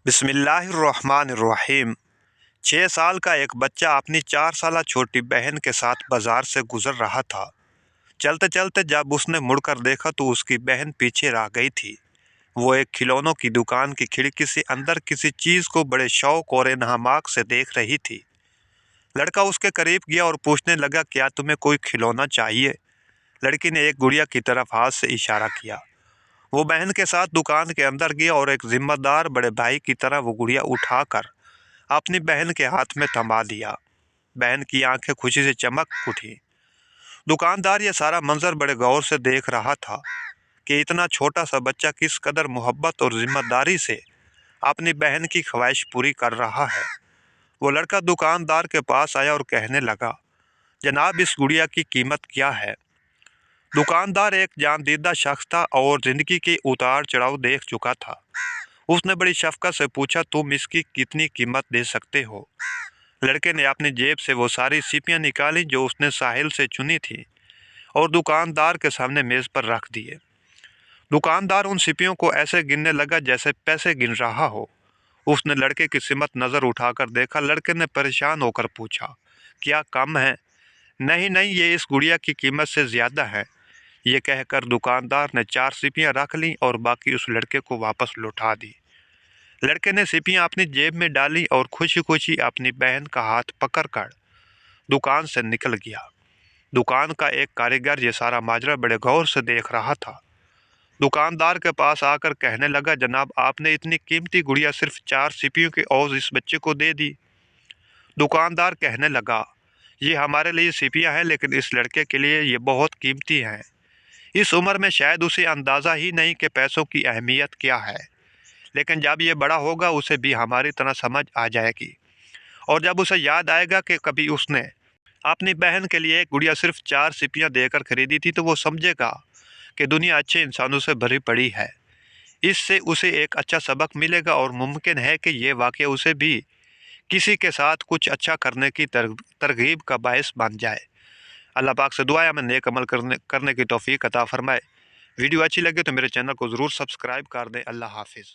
बिस्मिल्लाहिर्रहमानिर्रहीम। 6 साल का एक बच्चा अपनी 4 साल छोटी बहन के साथ बाजार से गुजर रहा था। चलते चलते जब उसने मुड़कर देखा तो उसकी बहन पीछे रह गई थी। वो एक खिलौनों की दुकान की खिड़की से अंदर किसी चीज को बड़े शौक और इन्हमाक से देख रही थी। लड़का उसके करीब गया और पूछने लगा, क्या तुम्हें कोई खिलौना चाहिए? लड़की ने एक गुड़िया की तरफ हाथ से इशारा किया। वो बहन के साथ दुकान के अंदर गया और एक जिम्मेदार बड़े भाई की तरह वो गुड़िया उठाकर अपनी बहन के हाथ में थमा दिया। बहन की आंखें खुशी से चमक उठी। दुकानदार ये सारा मंजर बड़े गौर से देख रहा था कि इतना छोटा सा बच्चा किस कदर मोहब्बत और जिम्मेदारी से अपनी बहन की ख्वाहिश पूरी कर रहा है। वो लड़का दुकानदार के पास आया और कहने लगा, जनाब इस गुड़िया की कीमत क्या है? दुकानदार एक जान-दीदा शख्स था और जिंदगी के उतार चढ़ाव देख चुका था। उसने बड़ी शफकत से पूछा, तुम इसकी कितनी कीमत दे सकते हो? लड़के ने अपनी जेब से वो सारी सिपियां निकाली जो उसने साहिल से चुनी थी और दुकानदार के सामने मेज पर रख दिए। दुकानदार उन सिपियों को ऐसे गिनने लगा जैसे पैसे गिन रहा हो। उसने लड़के की सिमत नजर उठाकर देखा। लड़के ने परेशान होकर पूछा, क्या कम है? नहीं नहीं, ये इस गुड़िया की कीमत से ज्यादा है। ये कहकर दुकानदार ने 4 सिपियां रख लीं और बाकी उस लड़के को वापस लौटा दी। लड़के ने सिपियां अपनी जेब में डाली और खुशी खुशी अपनी बहन का हाथ पकड़कर दुकान से निकल गया। दुकान का एक कारीगर ये सारा माजरा बड़े गौर से देख रहा था। दुकानदार के पास आकर कहने लगा, जनाब आपने इतनी कीमती गुड़िया सिर्फ 4 सिपियों के और इस बच्चे को दे दी। दुकानदार कहने लगा, ये हमारे लिए सिपियां हैं लेकिन इस लड़के के लिए ये बहुत कीमती हैं। इस उम्र में शायद उसे अंदाज़ा ही नहीं कि पैसों की अहमियत क्या है, लेकिन जब ये बड़ा होगा उसे भी हमारी तरह समझ आ जाएगी और जब उसे याद आएगा कि कभी उसने अपनी बहन के लिए एक गुड़िया सिर्फ 4 सिपियां देकर खरीदी थी तो वो समझेगा कि दुनिया अच्छे इंसानों से भरी पड़ी है। इससे उसे एक अच्छा सबक मिलेगा और मुमकिन है कि ये वाक़या उसे भी किसी के साथ कुछ अच्छा करने की तरगीब का बायस बन जाए। अल्लाह पाक से दुआ है हमें नेक अमल करने की तौफीक अता फरमाए। वीडियो अच्छी लगे तो मेरे चैनल को ज़रूर सब्सक्राइब कर दें। अल्लाह हाफिज़।